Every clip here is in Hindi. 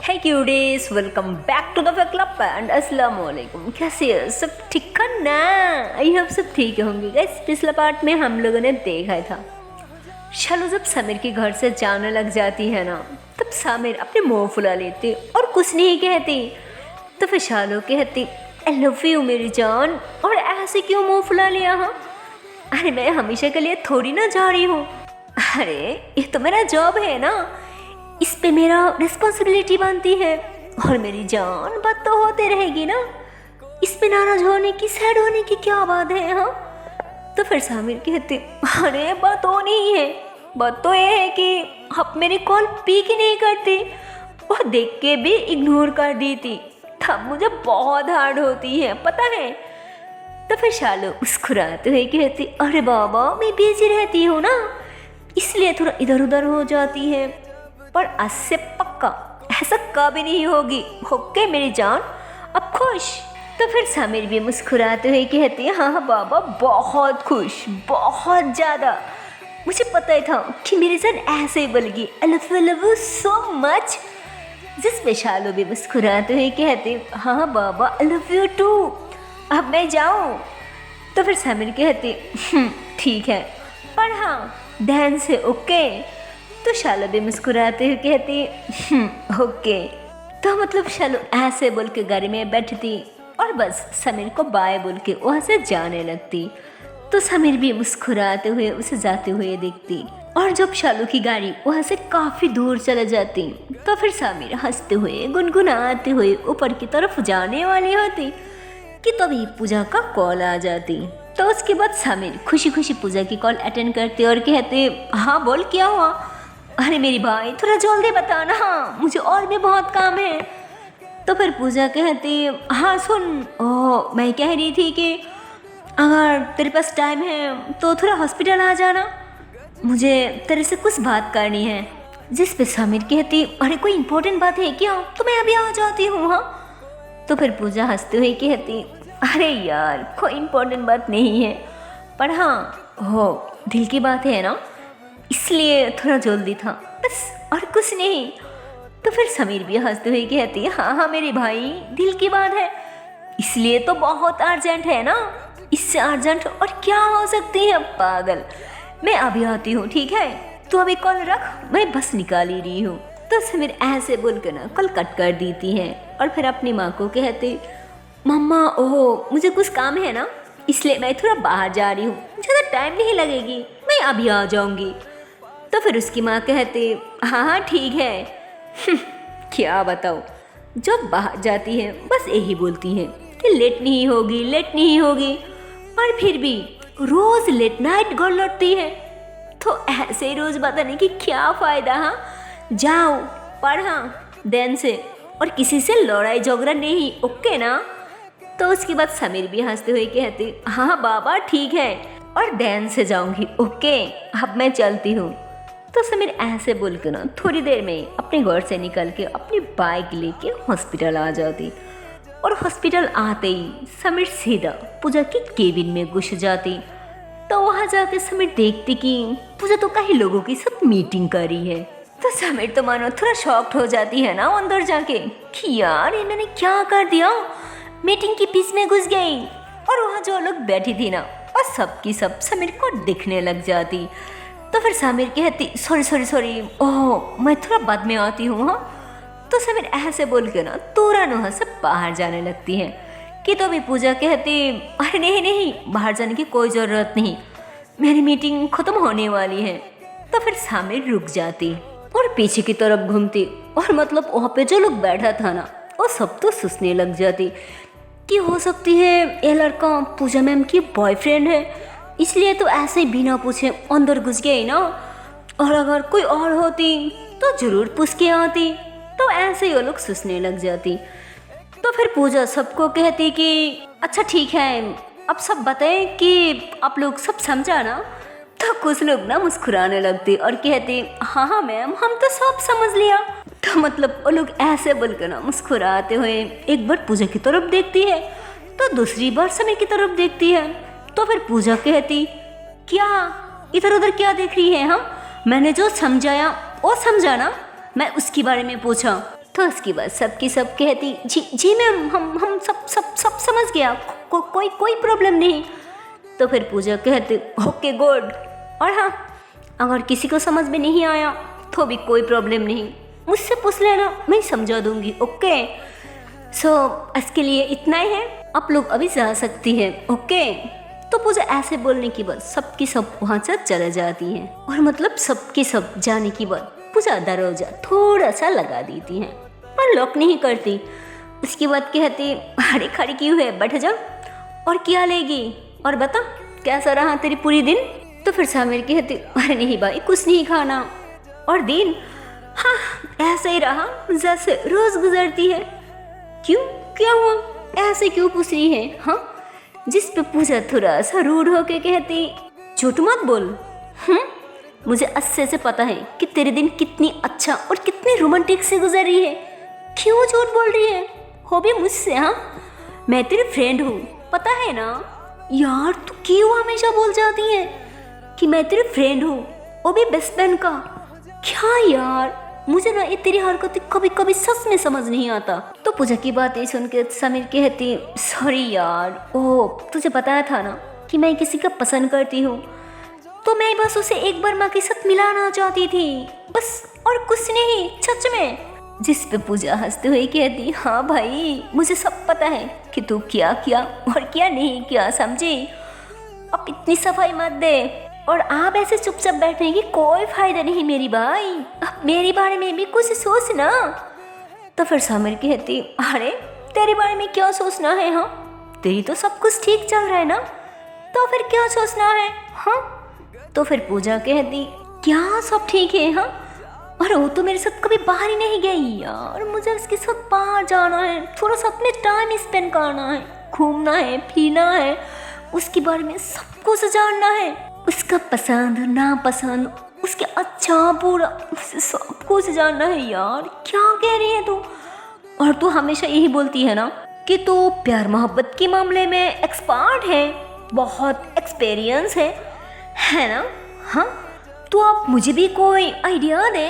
है cuties, welcome back to the fact club and अस्सलाम वालेकुम। कैसे है सब? ठीक है ना? आई होप सब ठीक होंगे। गाइस, पिछला पार्ट में हम लोगों ने देखा था शालू जब समीर के घर से जाने लग जाती है ना, तब समीर अपने मुंह फुला लेती और कुछ नहीं कहती। तो फिर शालू कहती आई लव यू मेरी जान, और ऐसे क्यों मुंह फुला लिया? हाँ, अरे मैं हमेशा के लिए थोड़ी ना जा रही हूँ। अरे ये तो मेरा जॉब है ना, इस पे मेरा रिस्पॉन्सिबिलिटी बनती है। और मेरी जान, बात तो होते रहेगी ना, इस पे नाराज होने की, सैड होने की क्या बात है? हाँ, तो फिर समीर कहते अरे बात तो नहीं है, बात तो ये है कि आप मेरी कॉल पिक ही नहीं करते और देख के भी इग्नोर कर देती, तब मुझे बहुत हार्ड होती है, पता है। तो फिर शालू मुस्कुराते हुए कहती अरे बाबा, मैं बिजी रहती हूँ ना, इसलिए थोड़ा इधर उधर हो जाती है, पर आज से पक्का ऐसा कभी नहीं होगी। ओके मेरी जान, अब खुश? तो फिर समीर भी मुस्कुराते हुए कहती है हाँ बाबा, बहुत खुश, बहुत ज़्यादा। मुझे पता ही था कि मेरी जान ऐसे ही बोलेगी I love you so much. जिस पे शालू भी मुस्कुराते हुए कहती हाँ बाबा, आई लव यू टू, अब मैं जाऊँ? तो फिर समीर कहती ठीक है, पर हाँ ध्यान से, ओके? तो शालू भी मुस्कुराते हुए कहती ओके। तो मतलब शालू ऐसे बोल के गाड़ी में बैठती और बस समीर को बाय बोल के वहाँ से जाने लगती। तो समीर भी मुस्कुराते हुए उसे जाते हुए देखती, और जब शालू की गाड़ी वहाँ से काफ़ी दूर चले जाती, तो फिर समीर हंसते हुए गुनगुनाते हुए ऊपर की तरफ जाने वाली होती कि तभी पूजा का कॉल आ जाती। तो उसके बाद समीर खुशी खुशी पूजा की कॉल अटेंड करते और कहते हाँ बोल, क्या हुआ? अरे मेरी भाई, थोड़ा जल्दी बताना, मुझे और भी बहुत काम है। तो फिर पूजा कहती हाँ सुन, मैं कह रही थी कि अगर तेरे पास टाइम है तो थोड़ा हॉस्पिटल आ जाना, मुझे तेरे से कुछ बात करनी है। जिस पे समीर कहती अरे कोई इम्पोर्टेंट बात है क्या? तो मैं अभी आ जाती हूँ। हाँ, तो फिर पूजा हंसते हुए कहती अरे यार, कोई इम्पोर्टेंट बात नहीं है, पर हाँ हो दिल की बात है ना, इसलिए थोड़ा जल्दी था, बस और कुछ नहीं। तो फिर समीर भी हंसते हुए कहती हाँ हाँ मेरे भाई, दिल की बात है, इसलिए तो बहुत अर्जेंट है ना, इससे अर्जेंट और क्या हो सकती है पागल। मैं अभी आती हूँ, ठीक है? तू अभी कॉल रख, मैं बस निकाल ही रही हूँ। तो समीर ऐसे बोल कर ना कॉल कट कर देती है और फिर अपनी माँ को कहते मम्मा ओहो, मुझे कुछ काम है ना, इसलिए मैं थोड़ा बाहर जा रही हूँ, ज़्यादा टाइम नहीं लगेगी, मैं अभी आ जाऊँगी। तो फिर उसकी माँ कहते हाँ हाँ ठीक है क्या बताओ, जब बाहर जाती है बस यही बोलती है कि लेट नहीं होगी, लेट नहीं होगी, और फिर भी रोज़ लेट नाइट घर लौटती है। तो ऐसे ही रोज़ बताने की क्या फ़ायदा? हाँ, जाओ पढ़ा ध्यान से, और किसी से लड़ाई झगड़ा नहीं, ओके ना? तो उसके बाद समीर भी हंसते हुए कहते हाँ बाबा ठीक है, और ध्यान से जाऊंगी, ओके? अब मैं चलती हूँ। तो समीर ऐसे बोल के ना थोड़ी देर में अपने घर से निकल के अपनी बाइक लेके हॉस्पिटल आ जाती, और हॉस्पिटल आते ही समीर सीधा पूजा के केबिन में घुस जाती। तो वहाँ जाके समीर देखती कि पूजा तो कई लोगों के साथ मीटिंग कर रही है। तो समीर तो मानो थोड़ा शॉक्ड हो जाती है ना अंदर जाके कि यार इन्होंने क्या कर दिया, मीटिंग के बीच में घुस गई। और वहाँ जो लोग बैठी थी ना, और सबकी सब समीर को दिखने लग जाती। तो फिर समीर कहती सॉरी, ओह मैं थोड़ा बाद में आती हूँ। हाँ, तो समीर ऐसे बोल के ना तुरंत वहाँ से बाहर जाने लगती है कि तो भी पूजा कहती अरे नहीं, बाहर जाने की कोई ज़रूरत नहीं, मेरी मीटिंग ख़त्म होने वाली है। तो फिर समीर रुक जाती और पीछे की तरफ घूमती, और मतलब वहाँ पे जो लोग बैठा था ना, वो सब तो सोचने लग जाती कि हो सकती है ये लड़का पूजा मैम की बॉयफ्रेंड है, इसलिए तो ऐसे ही बिना पूछे अंदर घुस गई ना, और अगर कोई और होती तो ज़रूर पूछ के आती। तो ऐसे ही वो लोग सोचने लग जाती। तो फिर पूजा सबको कहती कि अच्छा ठीक है, अब सब बताएं कि आप लोग सब समझा ना? तो कुछ लोग ना मुस्कुराने लगते और कहते हाँ मैम, हम तो सब समझ लिया। तो मतलब वो लोग ऐसे बोल कर ना मुस्कुराते हुए एक बार पूजा की तरफ देखती है, तो दूसरी बार समीर की तरफ देखती है। तो फिर पूजा कहती क्या इधर उधर क्या देख रही है? हाँ, मैंने जो समझाया वो समझा ना, मैं उसके बारे में पूछा। तो उसकी बात सबकी सब कहती जी जी मैम, हम सब समझ गया, कोई प्रॉब्लम नहीं। तो फिर पूजा कहती ओके गुड, और हाँ अगर किसी को समझ में नहीं आया तो भी कोई प्रॉब्लम नहीं, मुझसे पूछ लेना, मैं समझा दूंगी। ओके सो इसके लिए इतना ही है, आप लोग अभी जा सकती हैं। ओके तो पूजा ऐसे बोलने की बाद सबकी सब वहाँ से चले जाती हैं, और मतलब सबकी सब जाने की बाद पूजा दरवाजा थोड़ा सा लगा देती हैं पर लॉक नहीं करती। उसके बाद कहती अरे खड़ी क्यों है, बैठ जा और क्या लेगी, और बता कैसा रहा तेरी पूरी दिन। तो फिर सामिर कहती अरे नहीं भाई कुछ नहीं खाना, और दिन हाँ ऐसे ही रहा जैसे रोज गुजरती है। क्यों, क्या हुआ, ऐसे क्यों पूछ रही है। हाँ जिस पे पूजा थोड़ा सा रूड होके कहती झूठ मत बोल, मुझे अच्छे से पता है कि तेरे दिन कितनी अच्छा और कितनी रोमांटिक से गुजर रही है, क्यों झूठ बोल रही है, हो भी मुझसे। हाँ मैं तेरी फ्रेंड हूँ, पता है ना। यार तू क्यों हमेशा बोल जाती है कि मैं तेरी फ्रेंड हूँ, वो भी बेस्ट फ्रेंड का। क्या यार मुझे ना ये तेरी हरकतें कभी कभी सच में समझ नहीं आता। तो पूजा की बातें सुन के समीर कहती सॉरी यार, ओ तुझे बताया था ना कि मैं किसी का पसंद करती हूँ, तो मैं बस उसे एक बार माँ के साथ मिलाना चाहती थी बस, और कुछ नहीं सच में। जिस पे पूजा हंसते हुए कहती हाँ भाई मुझे सब पता है कि तू क्या किया और क्या नहीं किया, समझी। अब इतनी सफाई मत दे, और आप ऐसे चुपचाप बैठने की कोई फायदा नहीं मेरी भाई, अब मेरे बारे में भी कुछ सोच ना। तो फिर सामिर कहती अरे तेरे बारे में क्या सोचना है, हाँ तेरी तो सब कुछ ठीक चल रहा है ना, तो फिर क्या सोचना है। हाँ तो फिर पूजा कहती क्या सब ठीक है। हाँ अरे वो तो मेरे साथ कभी बाहर ही नहीं गई यार, मुझे उसके साथ बाहर जाना है, थोड़ा सा अपने टाइम स्पेंड करना है, घूमना है, फिरना है, उसके बारे में सब कुछ जानना है, उसका पसंद नापसंद, उसके अच्छा बुरा, मुझे सब कुछ जानना है। यार क्या कह रही है तू, और तू हमेशा यही बोलती है ना कि तू प्यार मोहब्बत के मामले में एक्सपर्ट है, बहुत एक्सपीरियंस है ना। हाँ तो आप मुझे भी कोई आइडिया दे,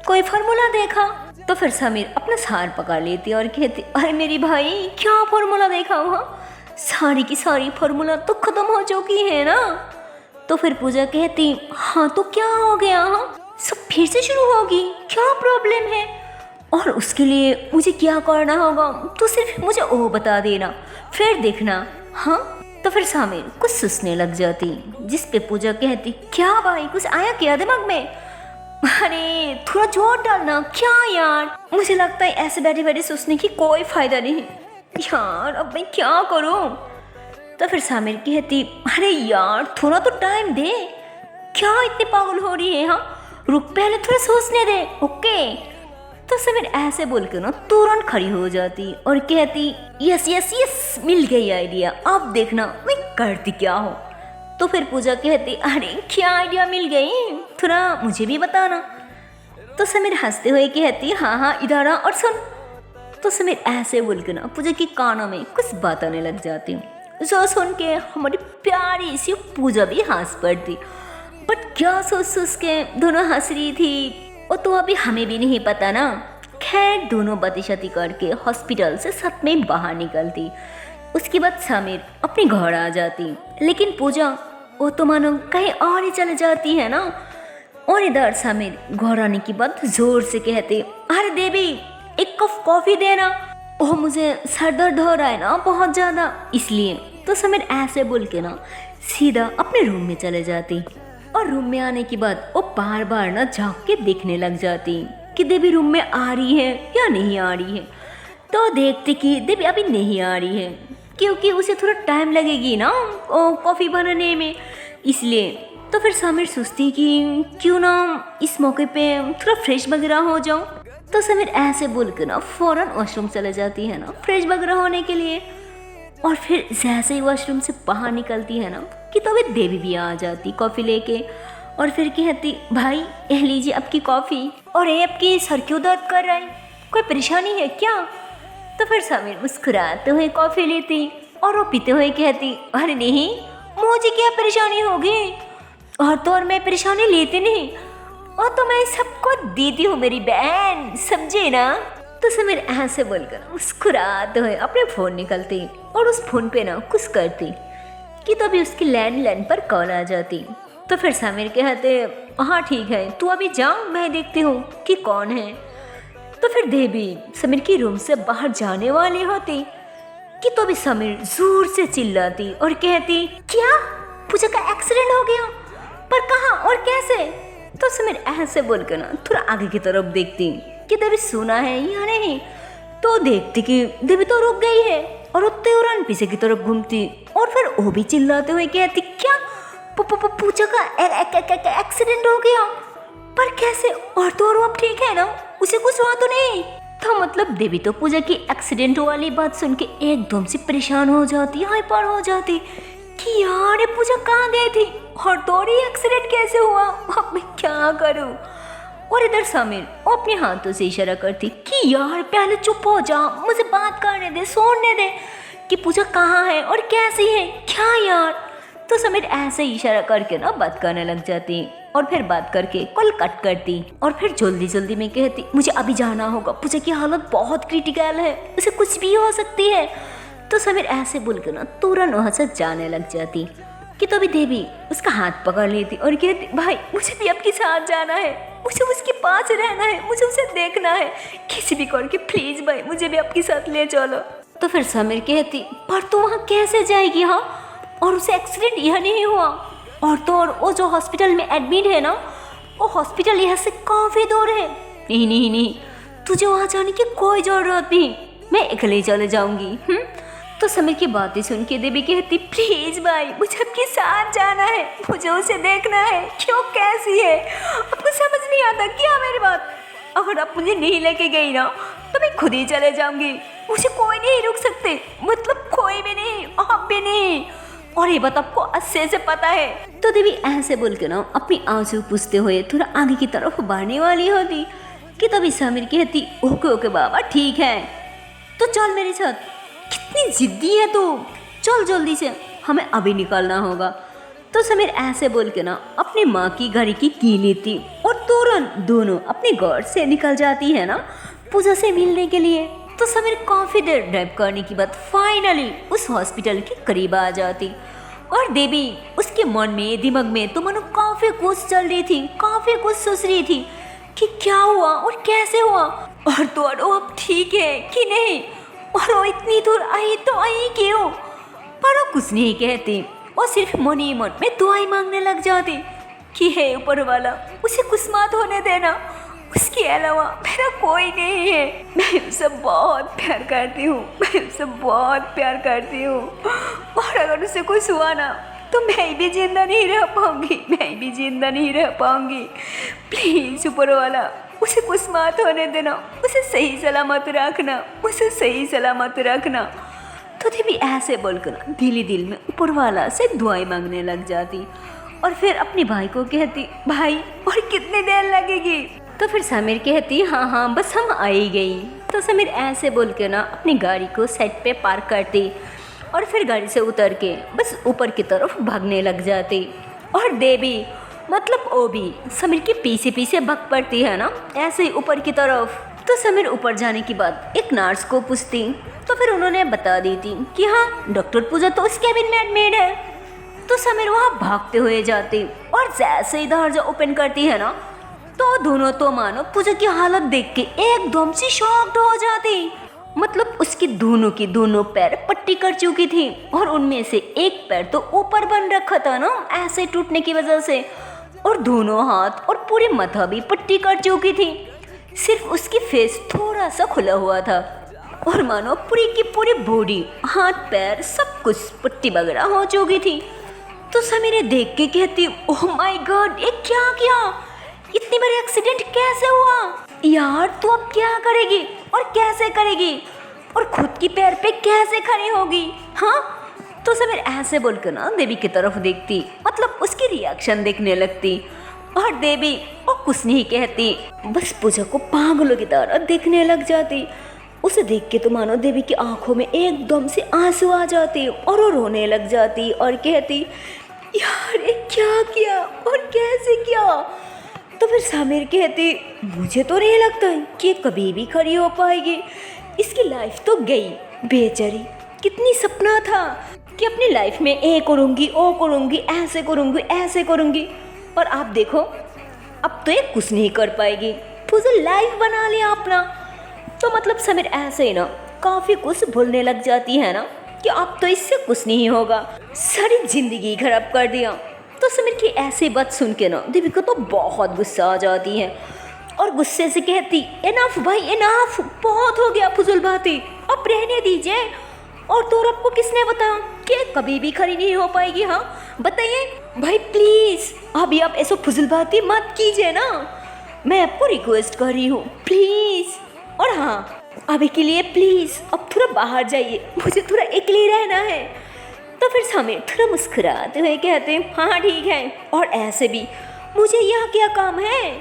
कोई फार्मूला देखा। तो फिर समीर अपना सार पकड़ लेती और कहती अरे मेरी भाई क्या फार्मूला देखा हुआ, सारी की सारी फार्मूला तो खत्म हो चुकी है ना। तो फिर पूजा कहती हाँ तो क्या हो गया, हाँ सब फिर से शुरू होगी, क्या प्रॉब्लम है, और उसके लिए मुझे क्या करना होगा तो सिर्फ मुझे वो बता देना, फिर देखना। हाँ तो फिर सामिर कुछ सोचने लग जाती, जिस पे पूजा कहती क्या भाई कुछ आया क्या दिमाग में, अरे थोड़ा जोर डालना। क्या यार मुझे लगता है ऐसे बैठे बैठे सोचने की कोई फायदा नहीं यार, अब मैं क्या करूं। तो फिर सामिर कहती अरे यार थोड़ा तो टाइम दे, क्या इतनी पागल हो रही है, हाँ रुक पहले थोड़ा सोचने दे। ओके तो समीर ऐसे बोल के ना तुरंत खड़ी हो जाती और कहती यस यस यस मिल गई आइडिया, अब देखना मैं करती क्या हूँ। तो फिर पूजा कहती अरे क्या आइडिया मिल गई, थोड़ा मुझे भी बताना। तो समीर हंसते हुए कहती हाँ इधर आ और सुन। तो समीर ऐसे बोल के ना पूजा के कानों में कुछ बात आने लग जाती, जो सुन के हमारी प्यारी सी पूजा भी हंस पड़ती, बट क्या सोच के दोनों हंस रही थी वो तो अभी हमें भी नहीं पता ना। खैर दोनों बातें करके हॉस्पिटल से साथ में बाहर निकलती। उसके बाद समीर अपने घर आ जाती, लेकिन पूजा वो तो मानो कहीं और ही चले जाती है ना। और इधर समीर घर आने के बाद जोर से कहते अरे देवी एक कप कॉफी देना, ओह मुझे सर दर्द हो रहा है ना बहुत ज़्यादा, इसलिए। तो समीर ऐसे बोल के ना सीधा अपने रूम में चले जाती, और रूम में आने के बाद वो बार बार ना झांक के देखने लग जाती कि देवी रूम में आ रही है या नहीं आ रही है। तो देखती कि देवी अभी नहीं आ रही है, क्योंकि उसे थोड़ा टाइम लगेगी ना वो कॉफ़ी बनाने में, इसलिए। तो फिर समीर सोचती कि क्यों ना इस मौके पे थोड़ा फ्रेश वगैरह हो जाऊं। तो समीर ऐसे बोल के ना फ़ौरन वॉशरूम चले जाती है ना फ्रेश वगैरह होने के लिए। और फिर जैसे ही वॉशरूम से बाहर निकलती है ना कि तभी देवी भी आ जाती कॉफ़ी लेके, और फिर कहती भाई ये लीजिए आपकी कॉफ़ी, और ये आपकी सर क्यों दर्द कर रहा है, कोई परेशानी है क्या। तो फिर समीर मुस्कुराते हुए कॉफ़ी लेती और वो पीते हुए कहती अरे नहीं मुझे क्या परेशानी होगी, और तो और मैं परेशानी लेती नहीं, और तो मैं सबको देती हूँ मेरी बहन, समझे ना। तो समीर ऐसे बोलकर मुस्कुराते हुए अपने फ़ोन निकलती और उस फ़ोन पे ना कुछ करती कि तभी उसकी लैंडलाइन पर कॉल आ जाती। तो फिर समीर कहते हाँ ठीक है, तू अभी जाओ, मैं देखती हूँ कि कौन है। तो फिर देवी समीर की रूम से बाहर जाने वाली होती कि तो भी समीर जोर से चिल्लाती और कहती क्या पूजा का एक्सीडेंट हो गया, पर कहाँ और कैसे। तो समीर ऐसे बोलकर ना थोड़ा आगे की तरफ देखती कि देवी सुना है या नहीं। तो देखती कि देवी तो रुक गई है और वो तुरंत पीछे की तरफ घूमती और फिर वो भी चिल्लाते हुए कहती क्या पूजा का एक्सीडेंट हो गया, पर कैसे, और तो और वो अब ठीक है ना, उसे कुछ हुआ तो नहीं। तो मतलब देवी तो पूजा की एक्सीडेंट वाली बात सुन के एकदम से परेशान हो जाती, हाइपर हो जाती कि यार ये पूजा कहाँ गई थी और तोरी एक्सीडेंट कैसे हुआ, अब मैं क्या करूँ। और इधर समीर वो अपने हाथों से इशारा करती कि यार पहले चुप हो जा, मुझे बात करने दे, सुनने दे कि पूजा कहाँ है और कैसी है, क्या यार। तो समीर ऐसे इशारा करके ना बात करने लग जाती और फिर बात करके कॉल कट करती और फिर जल्दी जल्दी में कहती मुझे अभी जाना होगा, पूजा की हालत बहुत क्रिटिकल है, उसे कुछ भी हो सकती है। तो समीर ऐसे बोलकर ना तुरंत वहाँ से जाने लग जाती कि तभी देवी उसका हाथ पकड़ लेती और कहती भाई मुझे भी आपके साथ जाना है, मुझे उसके पास रहना है, मुझे उसे देखना है, किसी भी करके प्लीज भाई मुझे भी आपके साथ ले चलो। तो फिर समीर कहती पर तू वहाँ कैसे जाएगी, हाँ, और उसे एक्सीडेंट यह नहीं हुआ, और तो और वो जो हॉस्पिटल में एडमिट है ना, वो हॉस्पिटल यहाँ से काफ़ी दूर है। नहीं नहीं नहीं, तुझे वहाँ जाने की कोई ज़रूरत नहीं, मैं अकेले चले जाऊँगी। तो समीर की बातें सुन के देवी कहती प्लीज़ भाई मुझे आपके साथ जाना है, मुझे उसे देखना है, क्यों कैसी है, आपको समझ नहीं आता क्या मेरी बात। अगर आप मुझे नहीं लेके गई ना तो मैं खुद ही चले जाऊँगी, मुझे कोई नहीं रुक सकते, मतलब कोई भी नहीं, आप भी नहीं, और ये बात आपको अच्छे से पता है। तो देवी ऐसे बोल के ना अपनी आंसू पूछते हुए थोड़ा आगे की तरफ बढ़ने वाली होती कि तभी समीर कहती ओके ओके बाबा ठीक है, तो चल मेरे साथ, कितनी जिद्दी है तू, चल जल्दी से, हमें अभी निकलना होगा। तो समीर ऐसे बोल के ना अपनी माँ की गाड़ी की लेती और तुरंत दोनों अपने घर से निकल जाती है ना पूजा से मिलने के लिए। तो समीर काफ़ी देर ड्राइव करने के बाद फाइनली उस हॉस्पिटल के करीब आ जाती और देवी उसके मन में दिमाग में तो मानो काफ़ी कुछ चल रही थी, काफ़ी कुछ सोच रही थी कि क्या हुआ और कैसे हुआ, और तो और वो अब ठीक है कि नहीं, और वो इतनी दूर आई तो आई क्यों। पर वो कुछ नहीं कहती, वो सिर्फ मन ही मन में दुआएं मांगने लग जाती कि हे ऊपर वाला उसे कुछ मत होने देना, उसके अलावा मेरा कोई नहीं है, मैं उसे बहुत प्यार करती हूँ, मैं उसे बहुत प्यार करती हूँ, और अगर उसे कुछ हुआ ना तो मैं भी जिंदा नहीं रह पाऊँगी, मैं भी जिंदा नहीं रह पाऊँगी, प्लीज़ ऊपर वाला उसे कुछ मत होने देना, उसे सही सलामत रखना, उसे सही सलामत रखना। तो देवी ऐसे बोलकर ना दिली दिल में ऊपर वाला से दुआएं मांगने लग जाती और फिर अपने भाई को कहती भाई और कितनी देर लगेगी। तो फिर समीर कहती हाँ हाँ बस हम आ ही गई। तो समीर ऐसे बोल के ना अपनी गाड़ी को साइड पे पार्क करती और फिर गाड़ी से उतर के बस ऊपर की तरफ भागने लग जाती और देवी मतलब वो भी समीर के पीछे पीछे भाग पड़ती है ना ऐसे ही ऊपर की तरफ। तो समीर ऊपर जाने के बाद एक नर्स को पूछती तो फिर उन्होंने बता दी थी कि हाँ डॉक्टर पूजा तो उस कैबिन में एडमिट है। तो समीर वहाँ भागते हुए जाती और जैसे ही दरवाजा ओपन करती है ना तो दोनों तो मानो पूजा की हालत देख के एकदम से शॉक्ड हो जाती। मतलब उसकी दोनों की दोनों पैर पट्टी कर चुकी थी और उनमें से एक पैर तो ऊपर बन रखा था ना ऐसे टूटने की वजह से, और दोनों हाथ और पूरी माथा भी पट्टी कर चुकी थी, सिर्फ उसकी फेस थोड़ा सा खुला हुआ था और मानो पूरी की पूरी बॉडी हाथ पैर सब कुछ पट्टी वगैरह हो चुकी थी। तो समीर देख के कहती ओह माय गॉड ये क्या किया, इतनी बड़ी एक्सीडेंट कैसे हुआ यार, तू अब क्या करेगी और कैसे करेगी और खुद की पैर पे कैसे खड़ी होगी। हाँ तो समीर ऐसे बोलकर ना देवी की तरफ देखती, मतलब उसकी रिएक्शन देखने लगती और देवी वो कुछ नहीं कहती, बस पूजा को पागलों की तरह देखने लग जाती। उसे देख के तो मानो देवी की आंखों में एकदम से आंसू आ जाते और वो रोने लग जाती और कहती यार ये क्या किया और कैसे किया, तो फिर सामिर कहती मुझे तो नहीं लगता है कि ये कभी भी खड़ी हो पाएगी, इसकी लाइफ तो गई बेचारी। कितनी सपना था कि अपनी लाइफ में ए करूँगी, ओ करूँगी, ऐसे करूँगी, ऐसे करूँगी, और आप देखो अब तो ये कुछ नहीं कर पाएगी, फुजल लाइफ बना लिया अपना। तो मतलब समीर ऐसे ही ना काफ़ी कुछ भूलने लग जाती है ना कि अब तो इससे कुछ नहीं होगा, सारी जिंदगी खराब कर दिया। तो समीर की ऐसी बात सुन के ना दीपिका तो बहुत गुस्सा आ जाती है और गुस्से से कहती इनफ भाई इनफ, बहुत हो गया फुजूल बातें, अब रहने दीजिए। और तो आपको किसने बताया कि कभी भी खड़ी नहीं हो पाएगी? हाँ बताइए भाई प्लीज़, अभी आप ऐसा फुजूल बातें मत कीजिए ना, मैं आपको रिक्वेस्ट कर रही हूँ प्लीज़। और हाँ अभी के लिए प्लीज़ अब थोड़ा बाहर जाइए, मुझे थोड़ा अकेले रहना है। तो फिर समीर थोड़ा मुस्कुराते हुए कहते हैं हाँ ठीक है, और ऐसे भी मुझे यहाँ क्या काम है।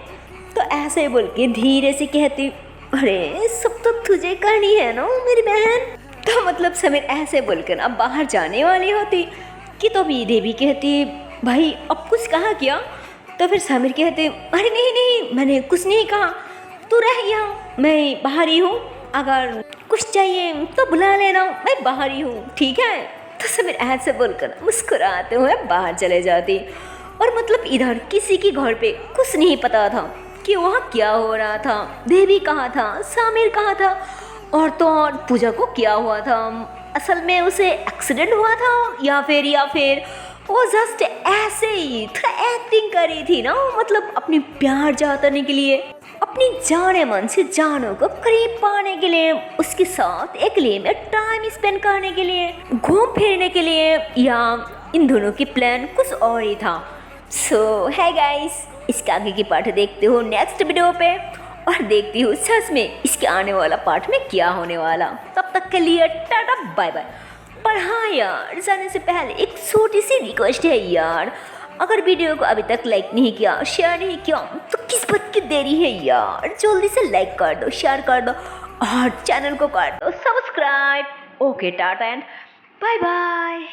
तो ऐसे बोल के धीरे से कहती अरे सब तो तुझे करनी है ना मेरी बहन। तो मतलब समीर ऐसे बोल कर ना बाहर जाने वाली होती कि तो अभी देवी कहती भाई अब कुछ कहा क्या? तो फिर समीर कहते अरे नहीं नहीं मैंने कुछ नहीं कहा, तू रह यहाँ, मैं बाहर ही हूँ, अगर कुछ चाहिए तो बुला लेना, मैं बाहर ही हूँ ठीक है। तो समीर ऐसे बोलकर मुस्कुराते हुए बाहर चले जाती। और मतलब इधर किसी के घर पे कुछ नहीं पता था कि वहाँ क्या हो रहा था, देवी कहाँ था, समीर कहाँ था, और तो और पूजा को क्या हुआ था, असल में उसे एक्सीडेंट हुआ था या फिर वो जस्ट ऐसे ही थोड़ा एक्टिंग कर रही थी ना, मतलब अपनी प्यार जताने के लिए, अपनी जाने मन से जानों को करीब पाने के लिए, उसके साथ अकेले में टाइम स्पेंड करने के लिए, घूम फिरने के लिए, या इन दोनों की प्लान कुछ और ही था। सो है गाइस, इसके आगे की पार्ट देखते हो नेक्स्ट वीडियो पे, और देखती हूँ सच में इसके आने वाला पार्ट में क्या होने वाला। तब तक के लिए टाटा बाय बाय। पर हाँ यार, जाने से पहले एक छोटी सी रिक्वेस्ट है यार, अगर वीडियो को अभी तक लाइक नहीं किया, शेयर नहीं किया, तो किस बात की देरी है यार, जल्दी से लाइक कर दो, शेयर कर दो, और चैनल को कर दो subscribe. Okay tata and bye bye.